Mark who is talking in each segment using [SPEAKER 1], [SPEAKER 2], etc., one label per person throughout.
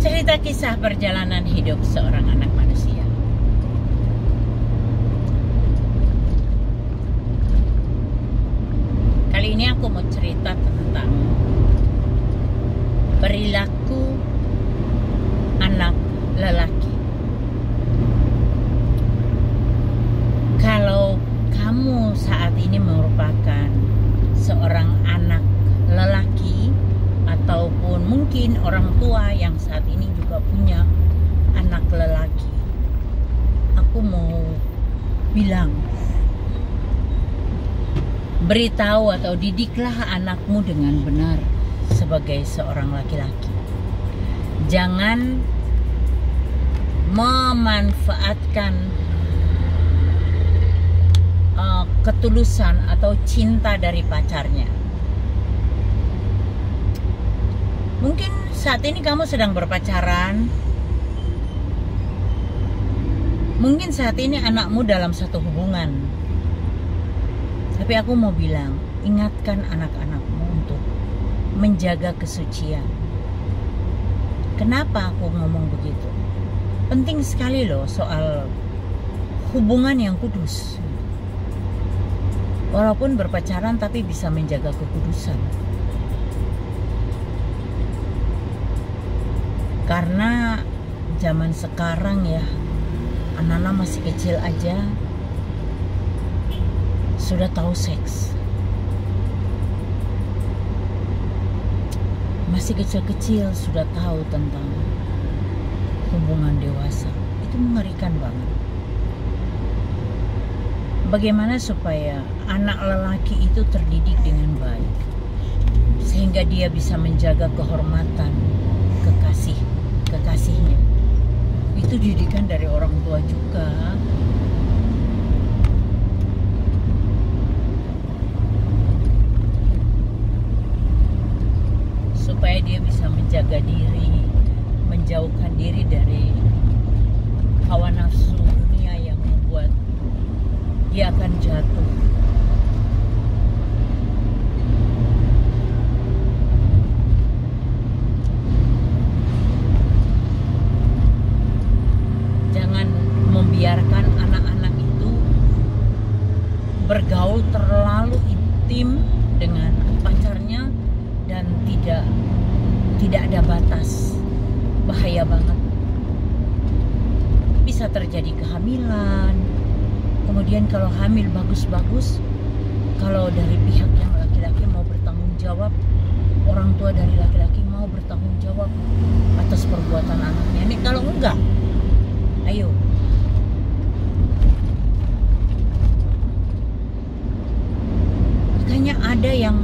[SPEAKER 1] Cerita kisah perjalanan hidup seorang anak manusia. Kali ini aku mau cerita tentang perilaku anak lelaki. Kalau kamu saat ini merupakan seorang anak lelaki, ataupun mungkin orang tua yang saat ini juga punya anak lelaki, aku mau bilang, beritahu atau didiklah anakmu dengan benar sebagai seorang laki-laki. Jangan memanfaatkan ketulusan atau cinta dari pacarnya. Mungkin saat ini kamu sedang berpacaran. Mungkin saat ini anakmu dalam satu hubungan. Tapi aku mau bilang, ingatkan anak-anakmu untuk menjaga kesucian. Kenapa aku ngomong begitu? Penting sekali loh soal hubungan yang kudus. Walaupun berpacaran tapi bisa menjaga kekudusan. Karena zaman sekarang ya, anak-anak masih kecil aja sudah tahu seks. Masih kecil-kecil sudah tahu tentang hubungan dewasa. Itu mengerikan banget. Bagaimana supaya anak lelaki itu terdidik dengan baik, sehingga dia bisa menjaga kehormatan kekasihnya. Itu didikan dari orang tua juga. Supaya dia bisa menjaga diri, menjauhkan diri dari hawa nafsu dunia yang membuat dia akan jatuh. Jangan membiarkan anak-anak itu bergaul terlalu intim dengan pacarnya dan tidak ada batas. Bahaya banget. Bisa terjadi kehamilan. Kemudian kalau hamil bagus-bagus, kalau dari pihak yang laki-laki mau bertanggung jawab, orang tua dari laki-laki mau bertanggung jawab atas perbuatan anaknya. Ini kalau enggak, ayo. Makanya ada yang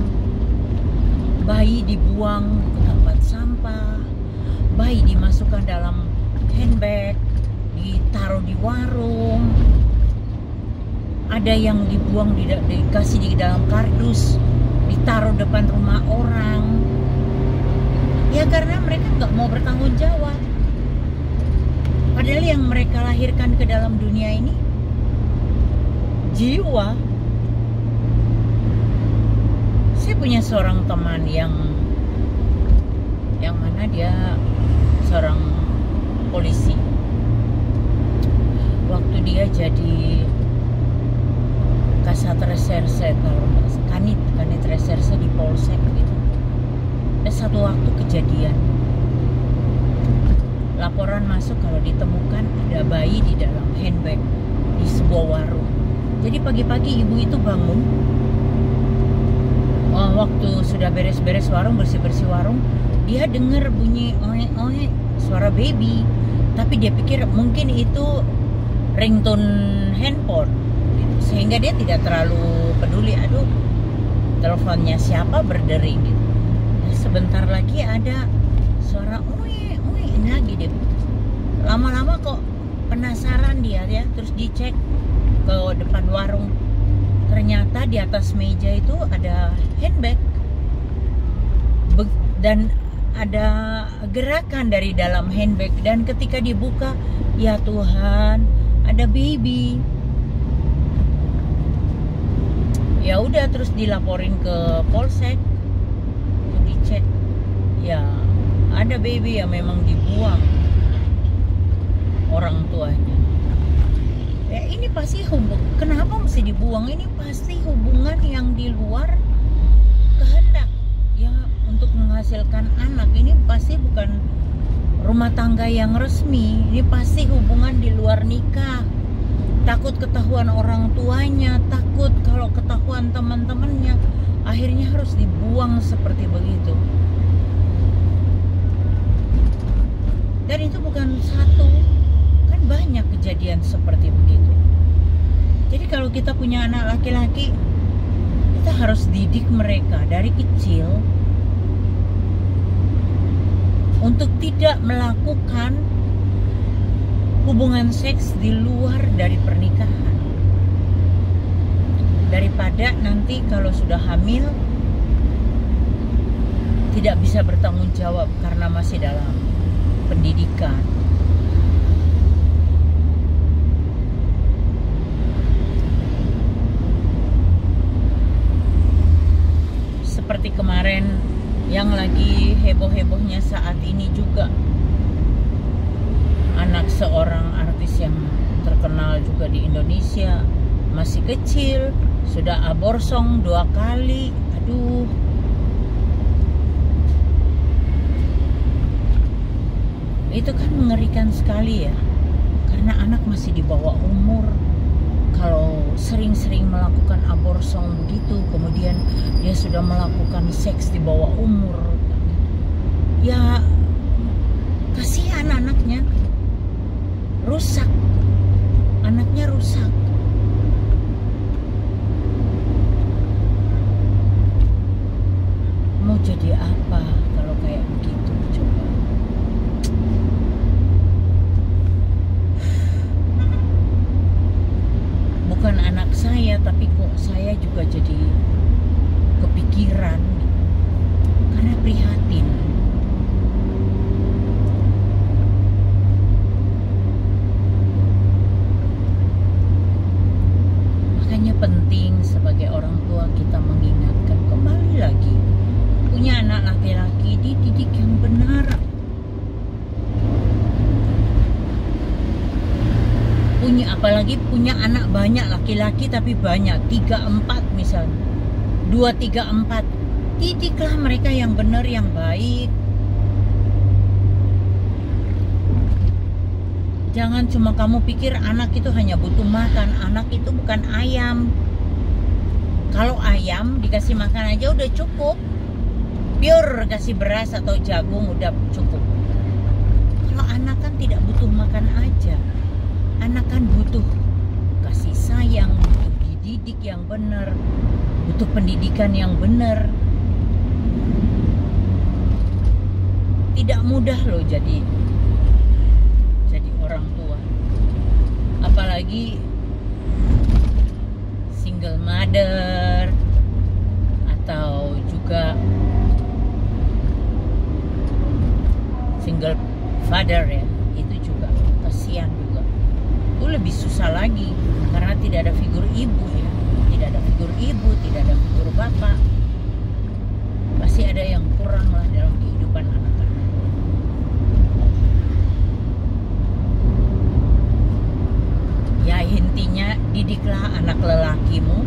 [SPEAKER 1] bayi dibuang ke tempat sampah, bayi dimasukkan dalam handbag, ditaruh di warung. Ada yang dibuang, dikasih di dalam kardus, ditaruh depan rumah orang. Ya karena mereka nggak mau bertanggung jawab. Padahal yang mereka lahirkan ke dalam dunia ini jiwa. Saya punya seorang teman yang mana dia seorang polisi. Waktu dia jadi Kasat Reserse, kanit reserse di Polsek gitu. Ada satu waktu kejadian, laporan masuk kalau ditemukan ada bayi di dalam handbag di sebuah warung. Jadi pagi-pagi ibu itu bangun, waktu sudah beres-beres warung, bersih-bersih warung, dia dengar bunyi oe-oe, suara baby. Tapi dia pikir mungkin itu ringtone handphone, sehingga dia tidak terlalu peduli. Aduh, teleponnya siapa berdering gitu. Nah, sebentar lagi ada suara uih ini lagi deh. Lama-lama kok penasaran dia ya, terus dicek ke depan warung. Ternyata di atas meja itu ada handbag dan ada gerakan dari dalam handbag, dan ketika dibuka, ya Tuhan, ada baby. Ya udah, terus dilaporin ke polsek, dicek, ya ada baby yang memang dibuang orang tuanya. Ya ini pasti kenapa mesti dibuang? Ini pasti hubungan yang di luar kehendak ya untuk menghasilkan anak. Ini pasti bukan rumah tangga yang resmi. Ini pasti hubungan di luar nikah. Takut ketahuan orang tuanya, takut kalau ketahuan teman-temannya, akhirnya harus dibuang seperti begitu. Dan itu bukan satu, kan banyak kejadian seperti begitu. Jadi kalau kita punya anak laki-laki, kita harus didik mereka dari kecil untuk tidak melakukan hubungan seks di luar dari pernikahan. Daripada nanti kalau sudah hamil tidak bisa bertanggung jawab karena masih dalam pendidikan. Seperti kemarin yang lagi heboh-hebohnya saat ini juga, anak seorang artis yang terkenal juga di Indonesia, masih kecil, sudah abortion 2 kali. Aduh, itu kan mengerikan sekali ya, karena anak masih di bawah umur. Kalau sering-sering melakukan abortion begitu, kemudian dia sudah melakukan seks di bawah umur, ya kasihan anaknya, rusak, anaknya rusak. Mau jadi apa kalau kayak begitu? Coba. Bukan anak saya, tapi kok saya juga jadi kepikiran karena prihatin. Makanya penting sebagai orang tua kita mengingatkan kembali lagi, punya anak laki-laki dididik yang benar. Apalagi punya anak banyak laki-laki, tapi banyak 3-4 misalnya, 2-3-4, didiklah mereka yang benar, yang baik. Jangan cuma kamu pikir anak itu hanya butuh makan. Anak itu bukan ayam. Kalau ayam dikasih makan aja udah cukup, pure kasih beras atau jagung udah cukup. Kalau anak kan tidak butuh makan aja. Anak kan butuh kasih sayang, butuh dididik yang benar, butuh pendidikan yang benar. Tidak mudah loh jadi orang tua. Apalagi single mother atau juga single father ya, itu juga kasihan juga. Itu lebih susah lagi karena tidak ada figur ibu ya, tidak ada figur ibu, tidak ada figur bapak. Pasti ada yang kurang lah dalam kehidupan anak-anak. Ya intinya didiklah anak lelakimu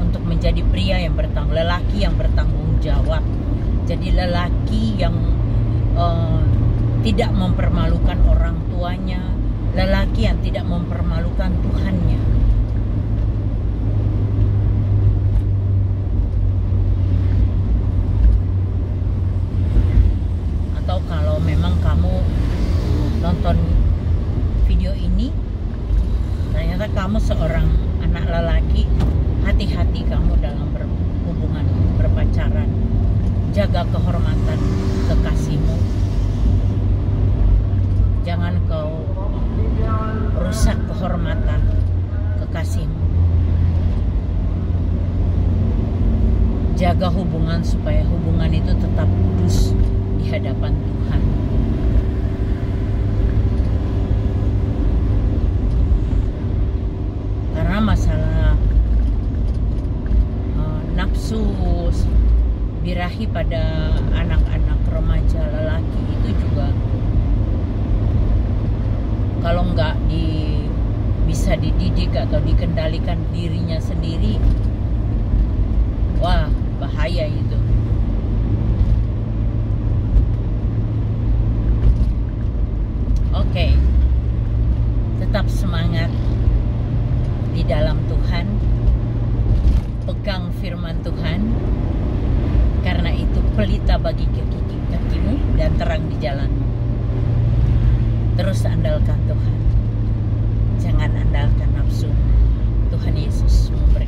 [SPEAKER 1] untuk menjadi pria yang lelaki yang bertanggung jawab. Jadi lelaki yang tidak mempermalukan orang tuanya, lelaki yang tidak mempermalukan Tuhannya. Atau kalau memang kamu nonton video ini, ternyata kamu seorang anak lelaki, hati-hati kamu dalam berhubungan, berpacaran. Jaga kehormatan kekasihmu. Jangan kau rusak kehormatan kekasihmu. Jaga hubungan supaya hubungan itu tetap kudus di hadapan Tuhan. Karena masalah nafsu birahi pada anak-anak remaja lelaki bisa dididik atau dikendalikan dirinya sendiri, wah bahaya itu. Oke, tetap semangat di dalam Tuhan, pegang firman Tuhan, karena itu pelita bagi kakimu dan terang di jalanmu. Terus andalkan Tuhan, jangan andalkan nafsu. Tuhan Yesus memberi